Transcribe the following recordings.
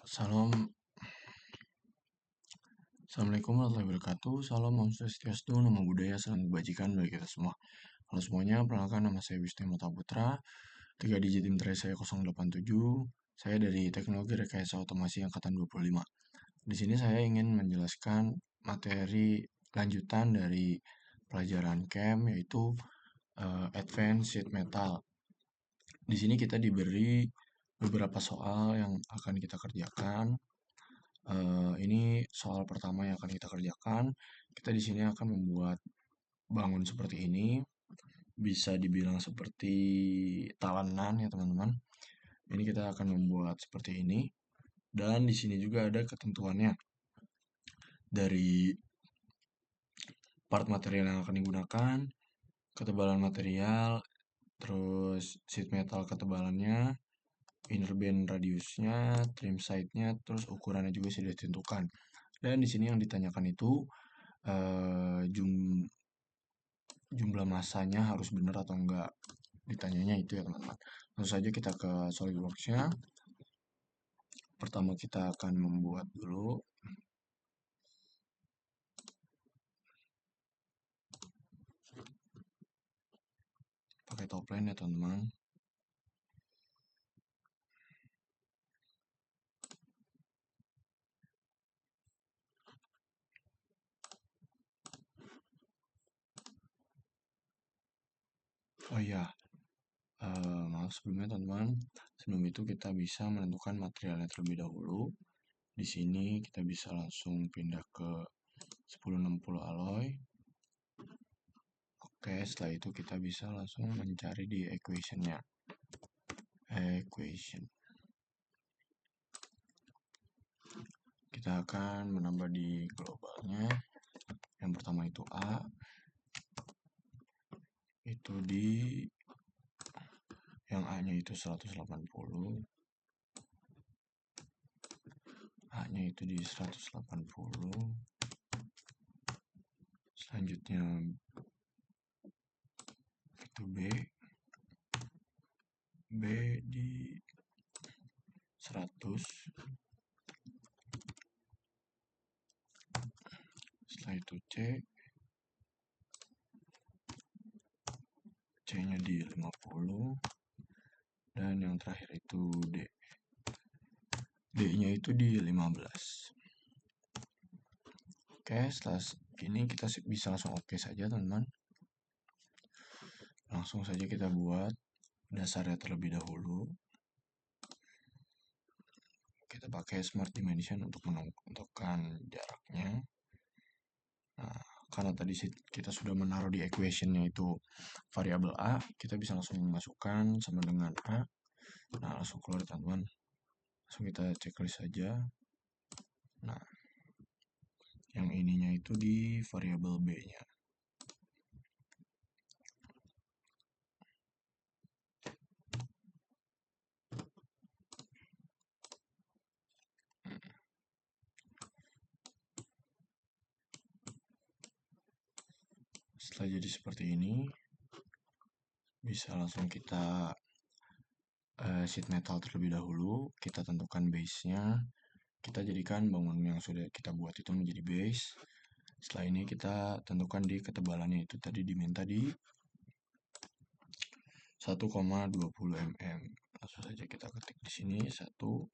Salam, Assalamualaikum warahmatullahi wabarakatuh. Salam Om Swastiastu, Namo Buddhaya, salam kebajikan bagi kita semua. Halo semuanya, perkenalkan nama saya Wisnu Mata Putra, 3 digit IMTRE saya 087. Saya dari Teknologi Rekayasa Otomasi Angkatan 25. Di sini saya ingin menjelaskan materi lanjutan dari pelajaran CAM, yaitu Advanced Sheet Metal. Di sini kita diberi beberapa soal yang akan kita kerjakan. Ini soal pertama yang akan kita kerjakan. Kita di sini akan membuat bangun seperti ini. Bisa dibilang seperti talenan ya teman-teman. Ini kita akan membuat seperti ini. Dan di sini juga ada ketentuannya. Dari part material yang akan digunakan, ketebalan material, terus sheet metal ketebalannya, inner band radiusnya, trim side-nya, terus ukurannya juga sudah ditentukan. Dan di sini yang ditanyakan itu jumlah masanya harus benar atau enggak. Ditanyanya itu ya teman-teman. Langsung saja kita ke SolidWorks-nya. Pertama kita akan membuat dulu. Pakai topline ya teman-teman. Oh iya, maaf sebelumnya teman-teman. Sebelum itu kita bisa menentukan materialnya terlebih dahulu. Di sini kita bisa langsung pindah ke 1060 alloy. Oke, setelah itu kita bisa langsung mencari di equation-nya. Kita akan menambah di globalnya. Yang pertama itu A. Itu di yang A-nya itu 180. A-nya itu di 180. Selanjutnya itu B. B di 100. Setelah itu C. C-nya di 50. Dan yang terakhir itu D. D-nya itu di 15. Oke, setelah ini kita bisa langsung oke saja teman-teman. Langsung saja kita buat dasarnya terlebih dahulu. Kita pakai Smart Dimension untuk menentukan jaraknya. Nah, karena tadi kita sudah menaruh di equation-nya itu variabel A, kita bisa langsung memasukkan sama dengan A. Nah, langsung keluar teman-teman. Langsung kita checklist saja. Nah, yang ininya itu di variabel B-nya. Setelah jadi seperti ini, bisa langsung kita sheet metal terlebih dahulu. Kita tentukan base-nya. Kita jadikan bangunan yang sudah kita buat itu menjadi base. Setelah ini kita tentukan di ketebalannya itu tadi diminta di 1,20 mm. Langsung saja kita ketik di sini 1,20.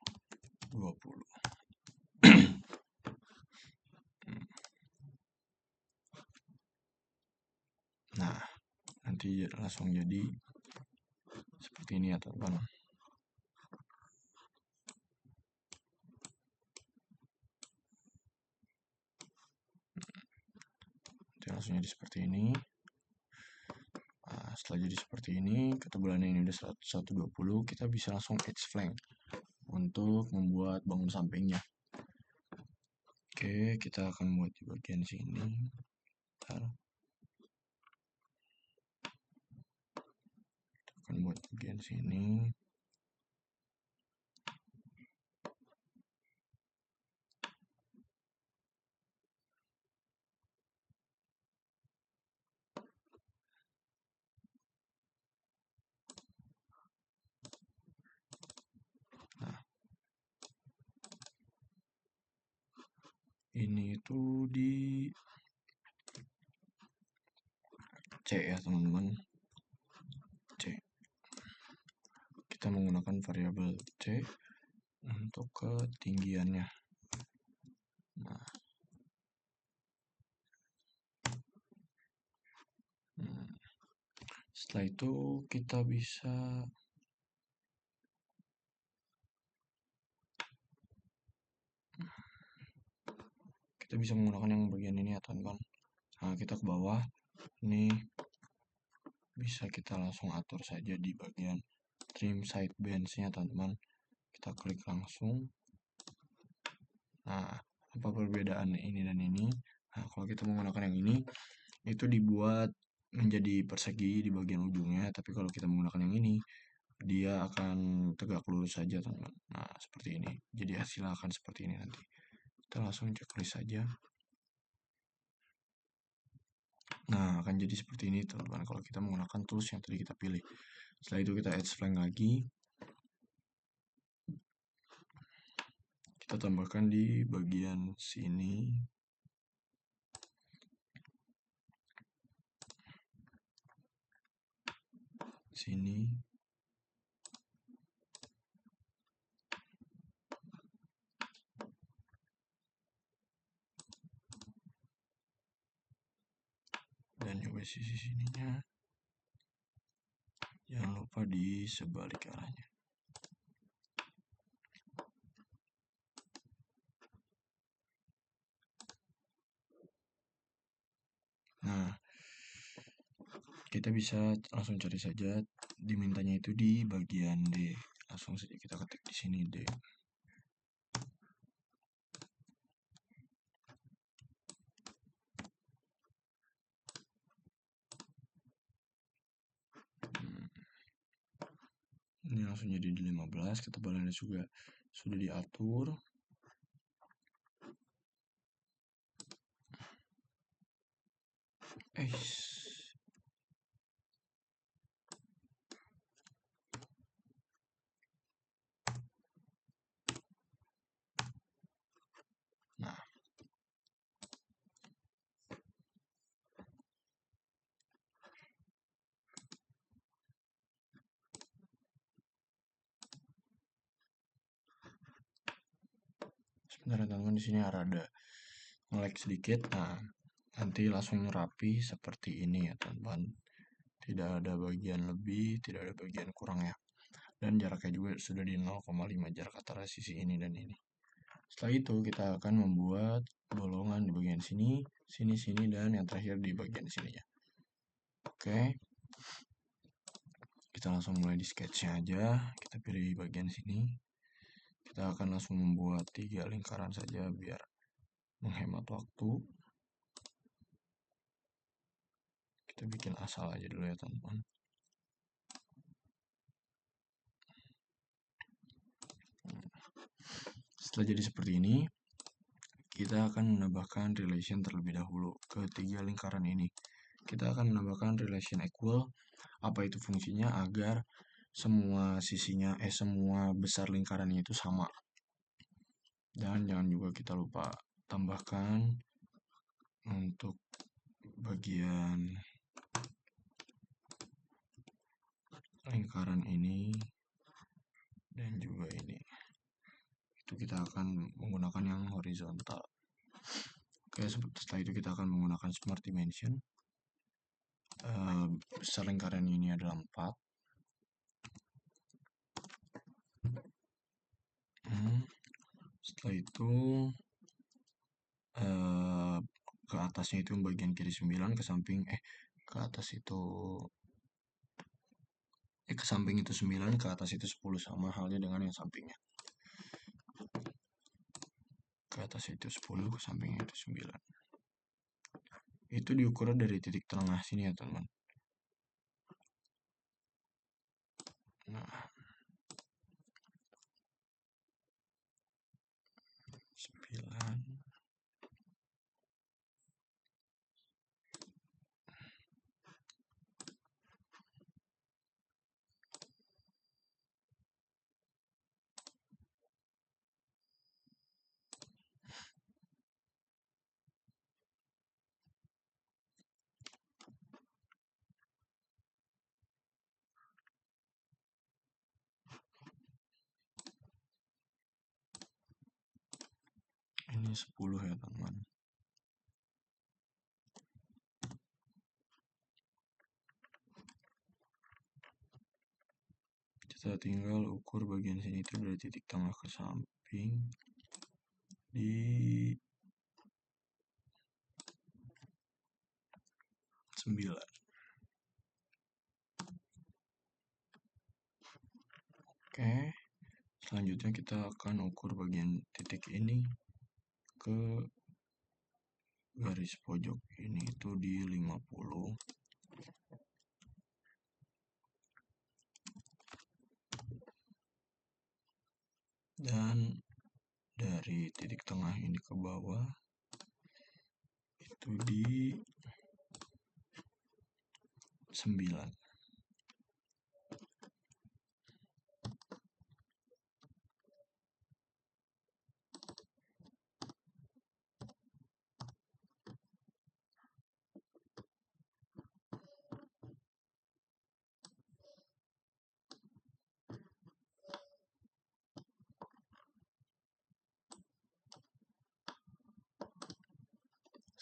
Nah, nanti langsung jadi seperti ini ya teman-teman. Nanti langsung jadi seperti ini. Nah, setelah jadi seperti ini, ketebalannya ini udah 120, kita bisa langsung edge flank untuk membuat bangun sampingnya. Oke, kita akan buat di bagian sini. Bentar. Kita akan buat bagian sini. Nah, ini itu di C ya teman-teman, C. Kita menggunakan variabel C untuk ketinggiannya. Nah, setelah itu kita bisa menggunakan yang bagian ini ya teman-teman. Nah, kita ke bawah ini bisa kita langsung atur saja di bagian trim sidebands-nya teman-teman. Kita klik langsung. Nah, apa perbedaan ini dan ini? Nah, kalau kita menggunakan yang ini, itu dibuat menjadi persegi di bagian ujungnya, tapi kalau kita menggunakan yang ini, dia akan tegak lurus saja teman-teman. Nah, seperti ini. Jadi hasilnya akan seperti ini nanti. Kita langsung checklist saja. Nah, akan jadi seperti ini teman-teman kalau kita menggunakan tools yang tadi kita pilih. Setelah itu kita add spline lagi. Kita tambahkan di bagian sini. Sini. Dan juga sisi sininya. Jangan lupa di sebalik arahnya. Nah, kita bisa langsung cari saja dimintanya itu di bagian D. Langsung saja kita ketik di sini D. Ini langsung jadi di 15, ketebalannya juga sudah diatur. Nah, sebentar ya teman-teman, di sini ada nge-lag sedikit. Nah, nanti langsung rapi seperti ini ya teman-teman. Tidak ada bagian lebih, tidak ada bagian kurang ya. Dan jaraknya juga sudah di 0,5 jarak antara sisi ini dan ini. Setelah itu kita akan membuat bolongan di bagian sini, sini, dan yang terakhir di bagian sininya. Oke. Kita langsung mulai di sketch-nya aja. Kita pilih bagian sini. Kita akan langsung membuat 3 lingkaran saja biar menghemat waktu. Kita bikin asal aja dulu ya teman-teman. Setelah jadi seperti ini, kita akan menambahkan relation terlebih dahulu ke 3 lingkaran ini. Kita akan menambahkan relation equal. Apa itu fungsinya? Agar semua sisinya, semua besar lingkarannya itu sama. Dan jangan juga kita lupa tambahkan untuk bagian lingkaran ini dan juga ini. Itu kita akan menggunakan yang horizontal. Oke, setelah itu kita akan menggunakan smart dimension. Besar lingkaran ini adalah 4. Setelah itu ke atasnya itu bagian kiri 9, ke samping ke atas itu ke samping itu 9, ke atas itu 10, sama halnya dengan yang sampingnya. Ke atas itu 10, ke sampingnya itu 9. Itu diukur dari titik tengah sini ya teman-teman. Nah, 9. Ini 10 ya teman-teman. Kita tinggal ukur bagian sini itu dari titik tengah ke samping di 9. Oke, selanjutnya kita akan ukur bagian titik ini ke garis pojok ini itu di 50. Dan dari titik tengah ini ke bawah itu di 9.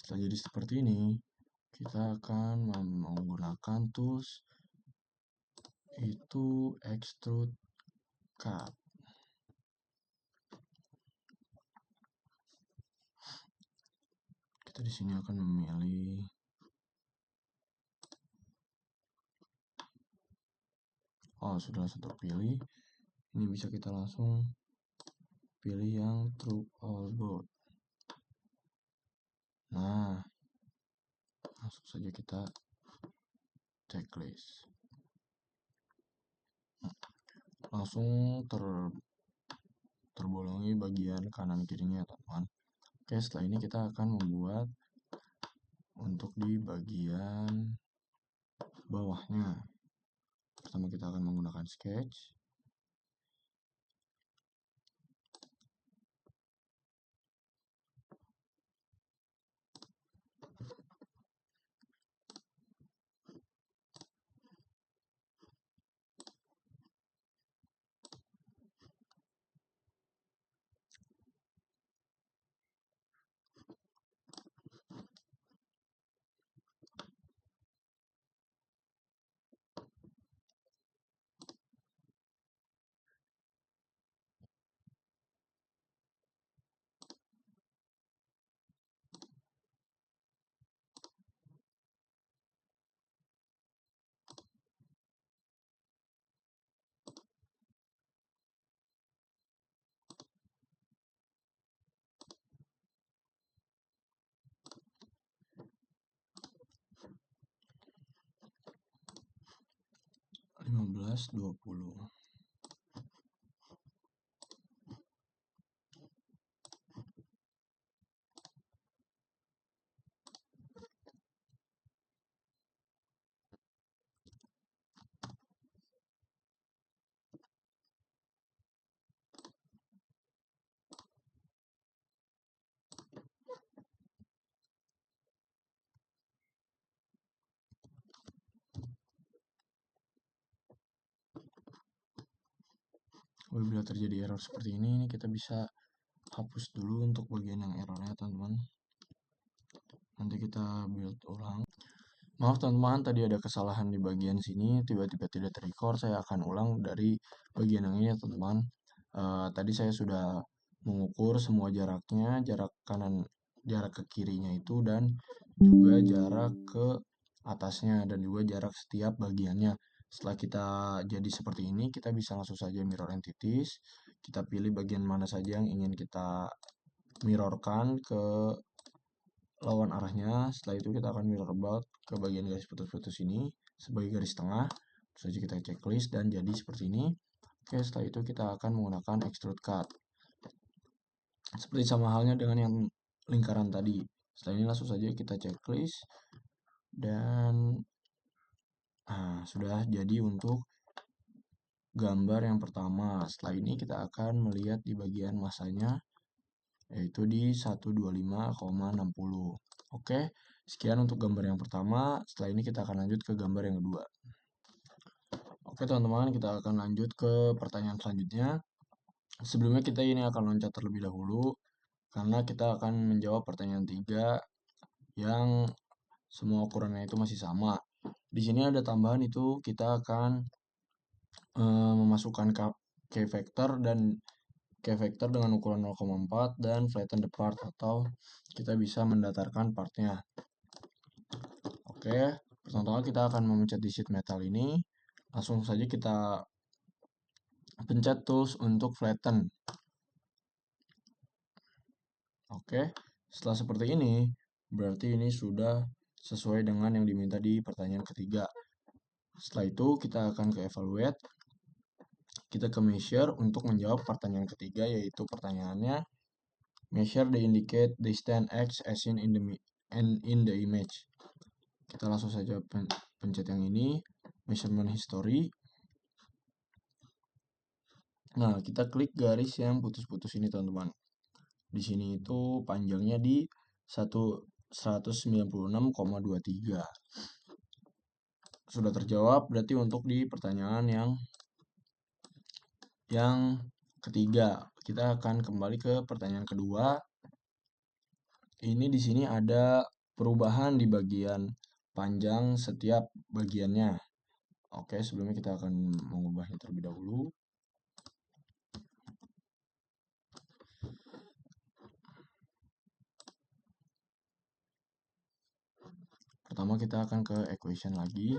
Setelah jadi seperti ini, kita akan menggunakan tools itu extrude cut. Kita di sini akan memilih sudah terpilih. Ini bisa kita langsung pilih yang true all both. Nah, langsung saja kita checklist. Langsung terbolongi bagian kanan kirinya ya teman-teman. Oke, setelah ini kita akan membuat untuk di bagian bawahnya. Pertama kita akan menggunakan sketch. Lima belas 20. Apabila terjadi error seperti ini kita bisa hapus dulu untuk bagian yang errornya teman-teman. Nanti kita build ulang. Maaf teman-teman, tadi ada kesalahan di bagian sini, tiba-tiba tidak terrecord. Saya akan ulang dari bagian yang ini ya teman-teman. Tadi saya sudah mengukur semua jaraknya, jarak kanan, jarak ke kirinya itu, dan juga jarak ke atasnya, dan juga jarak setiap bagiannya. Setelah kita jadi seperti ini, kita bisa langsung saja mirror entities. Kita pilih bagian mana saja yang ingin kita mirrorkan ke lawan arahnya. Setelah itu kita akan mirror about ke bagian garis putus-putus ini sebagai garis tengah. Terus saja kita checklist dan jadi seperti ini. Oke, setelah itu kita akan menggunakan extrude cut. Seperti sama halnya dengan yang lingkaran tadi. Setelah ini langsung saja kita checklist dan sudah jadi untuk gambar yang pertama. Setelah ini kita akan melihat di bagian masanya yaitu di 125,60. Oke, sekian untuk gambar yang pertama. Setelah ini kita akan lanjut ke gambar yang kedua. Oke teman-teman, kita akan lanjut ke pertanyaan selanjutnya. Sebelumnya kita ini akan loncat terlebih dahulu. karena kita akan menjawab pertanyaan 3 yang semua ukurannya itu masih sama. Di sini ada tambahan itu kita akan memasukkan k vector dengan ukuran 0,4 dan flatten the part, atau kita bisa mendatarkan partnya. Oke, pertama-tama kita akan memencet di sheet metal ini. Langsung saja kita pencet tools untuk flatten. Oke, setelah seperti ini, berarti ini sudah sesuai dengan yang diminta di pertanyaan ketiga. Setelah itu kita akan ke evaluate, kita ke measure untuk menjawab pertanyaan ketiga, yaitu pertanyaannya measure the indicate the stand x as in the image. Kita langsung saja pencet yang ini, measurement history. Nah, kita klik garis yang putus-putus ini, teman-teman. Di sini itu panjangnya di 196,23. Sudah terjawab, berarti untuk di pertanyaan yang ketiga. Kita akan kembali ke pertanyaan kedua. Ini di sini ada perubahan di bagian panjang setiap bagiannya. Oke, sebelumnya kita akan mengubahnya terlebih dahulu. Pertama kita akan ke equation lagi.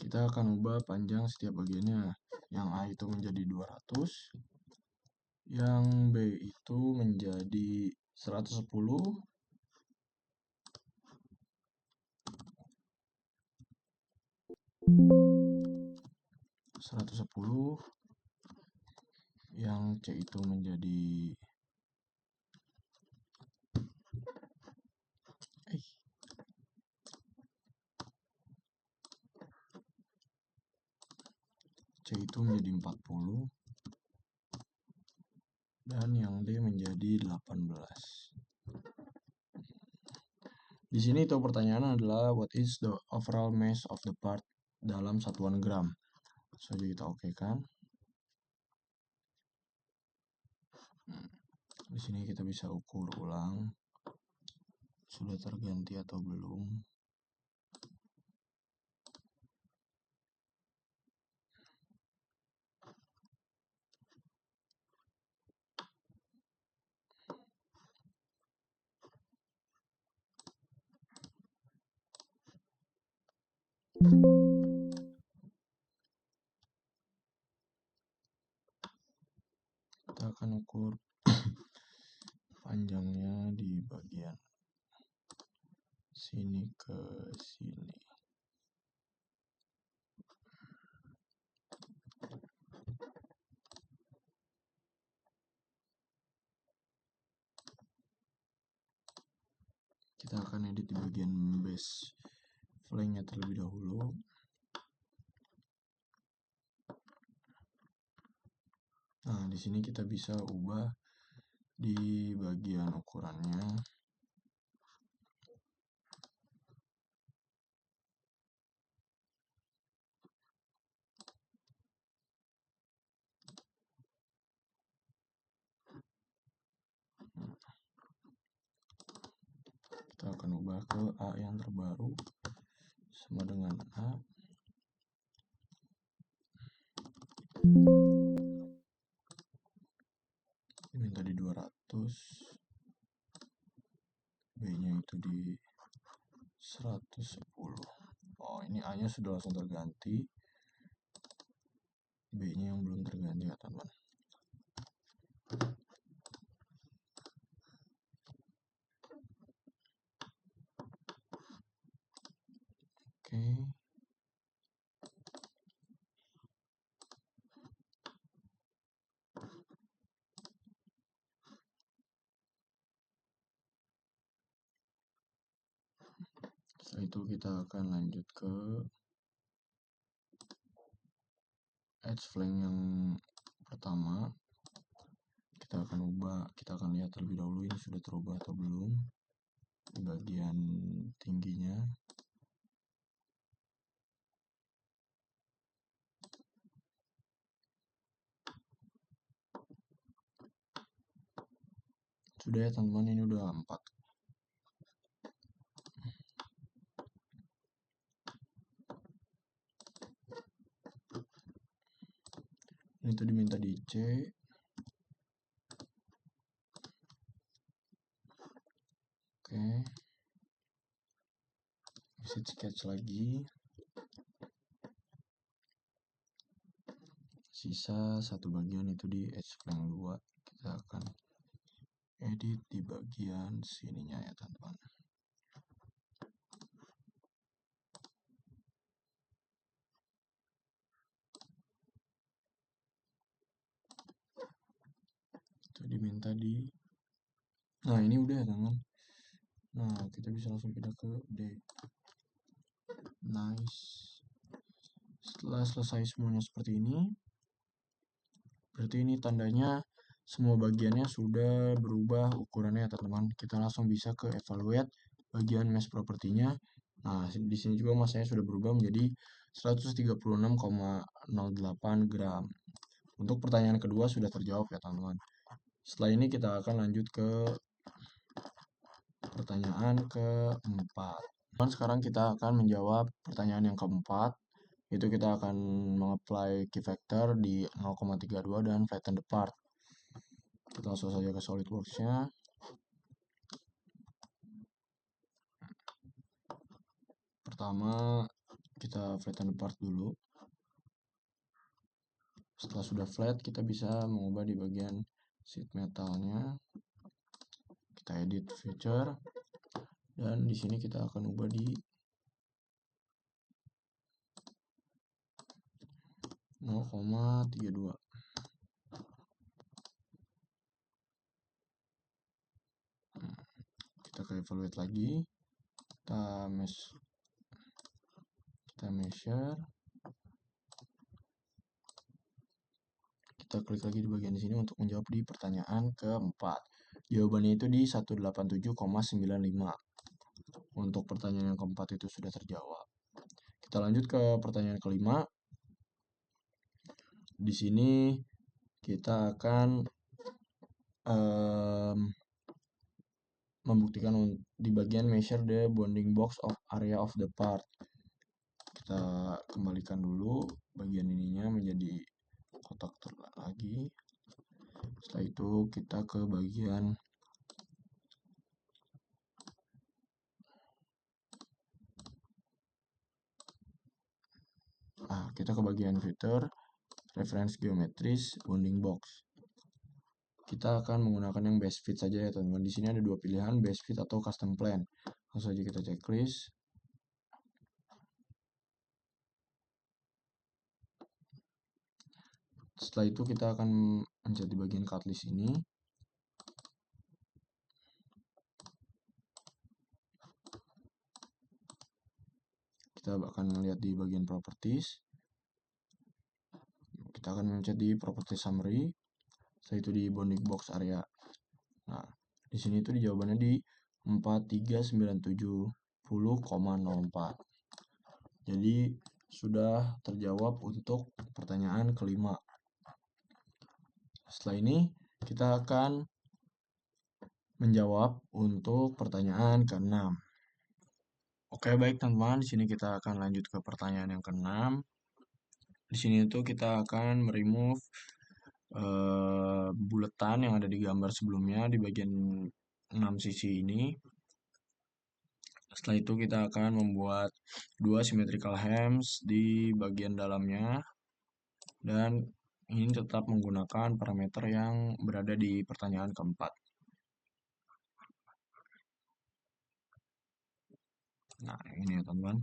Kita akan ubah panjang setiap bagiannya. Yang A itu menjadi 200, yang B itu menjadi 110, yang C itu menjadi C itu menjadi 40, dan yang D menjadi 18. Di sini itu pertanyaan adalah what is the overall mass of the part dalam satuan gram. Saja kita oke kan. Di sini kita bisa ukur ulang sudah terganti atau belum. Kita akan ukur panjangnya di bagian sini ke sini. Kita akan edit di bagian base flanknya terlebih dahulu. Nah, di sini kita bisa ubah di bagian ukurannya. Kita akan ubah ke A yang terbaru sama dengan A. Diminta di 200, B-nya itu di 110. Oh, ini A-nya sudah langsung terganti. B-nya yang belum terganti ya, teman. Oke. Setelah itu kita akan lanjut ke edge flank yang pertama. Kita akan lihat terlebih dahulu ini sudah terubah atau belum di bagian tingginya. Sudah ya teman-teman, ini udah 4. Ini tuh diminta di C. Oke. Visit sketch lagi. Sisa satu bagian itu di edge flank 2. Kita akan edit di bagian sininya ya teman-teman. Itu diminta di. Nah ini udah ya teman-teman. Nah kita bisa langsung pindah ke D. Nice. Setelah selesai semuanya seperti ini, berarti ini tandanya semua bagiannya sudah berubah ukurannya ya teman-teman. Kita langsung bisa ke evaluate bagian mesh propertinya. Nah di sini juga masanya sudah berubah menjadi 136,08 gram. Untuk pertanyaan kedua sudah terjawab ya teman-teman. Setelah ini kita akan lanjut ke pertanyaan keempat. Dan sekarang kita akan menjawab pertanyaan yang keempat. Itu kita akan mengapply key factor di 0,32 dan flatten the part. Kita langsung saja ke SolidWorks-nya. Pertama kita flatten the part dulu. Setelah sudah flat, kita bisa mengubah di bagian sheet metalnya. Kita edit feature, dan di sini kita akan ubah di 0,32. Kita ke evaluate lagi, kita measure, kita klik lagi di bagian sini untuk menjawab di pertanyaan keempat. Jawabannya itu di 187,95. Untuk pertanyaan yang keempat itu sudah terjawab. Kita lanjut ke pertanyaan kelima. Di sini kita akan membuktikan di bagian measure the bounding box of area of the part. Kita kembalikan dulu bagian ininya menjadi kotak lagi. Setelah itu kita ke bagian filter reference geometris bounding box. Kita akan menggunakan yang best fit saja ya teman-teman. Di sini ada dua pilihan, best fit atau custom plan. Langsung saja kita checklist. Setelah itu kita akan mencet di bagian cutlist ini. Kita akan melihat di bagian properties. Kita akan mencet di property summary. Setelah itu di bounding box area. Nah, di sini itu jawabannya di 4397,04. Jadi sudah terjawab untuk pertanyaan kelima. Setelah ini kita akan menjawab untuk pertanyaan keenam. Oke, baik teman-teman, di sini kita akan lanjut ke pertanyaan yang keenam. Di sini itu kita akan meremove buletan yang ada di gambar sebelumnya di bagian 6 sisi ini. Setelah itu kita akan membuat dua symmetrical hems di bagian dalamnya, dan ini tetap menggunakan parameter yang berada di pertanyaan keempat. Nah, ini ya teman-teman.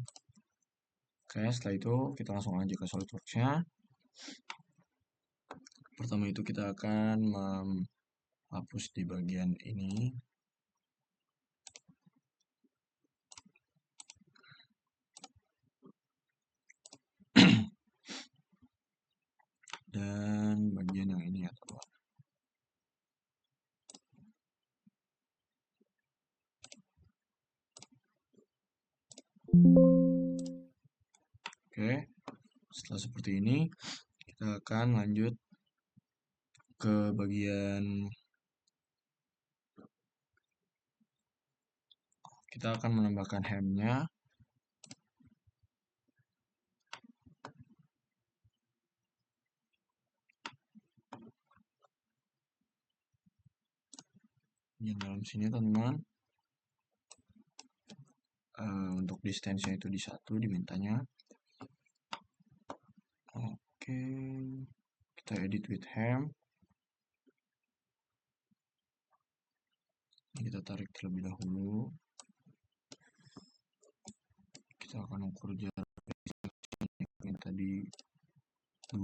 Oke, setelah itu kita langsung lanjut ke SolidWorks-nya. Pertama itu kita akan menghapus di bagian ini. Oke, setelah seperti ini, kita akan lanjut ke bagian kita akan menambahkan hemnya. Yang dalam sini teman-teman, untuk distance-nya itu di 1 dimintanya. Oke, kita edit with hem. Ini kita tarik terlebih dahulu. Kita akan ukur jarak yang tadi 2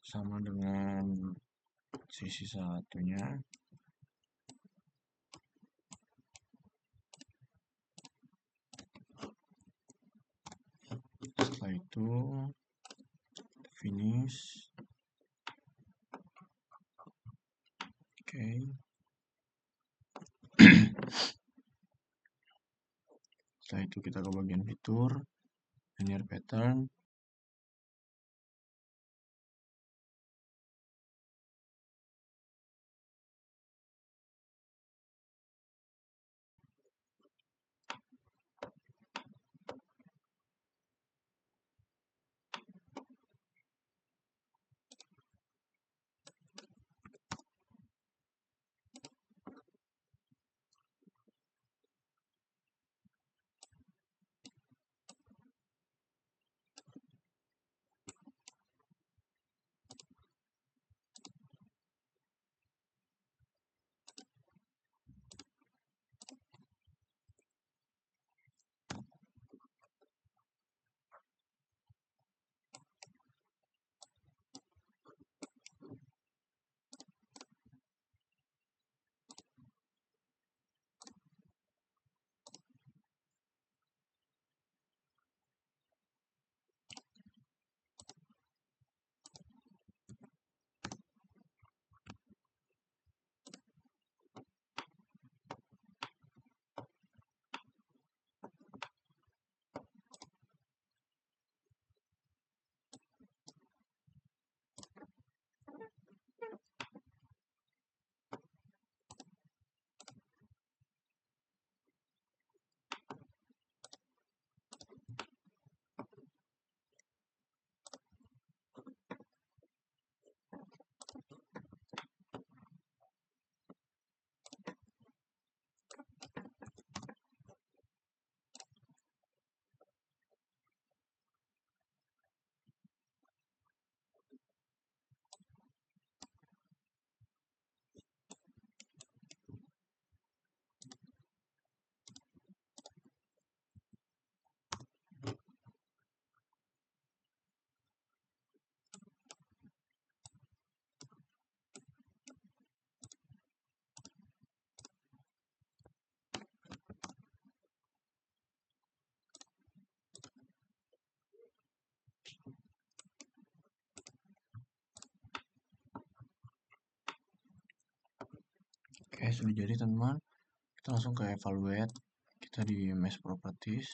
sama dengan sisi satunya. Setelah itu finish. Oke. Setelah itu kita ke bagian fitur, linear pattern. Oke, sudah jadi teman-teman. Kita langsung ke evaluate. Kita di mesh properties.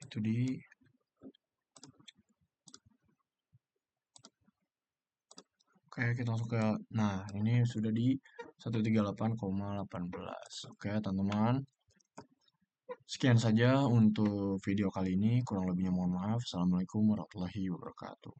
Itu di Oke, kita langsung ke nah, ini sudah di 138,18. Oke, teman-teman. Sekian saja untuk video kali ini. Kurang lebihnya mohon maaf. Assalamualaikum warahmatullahi wabarakatuh.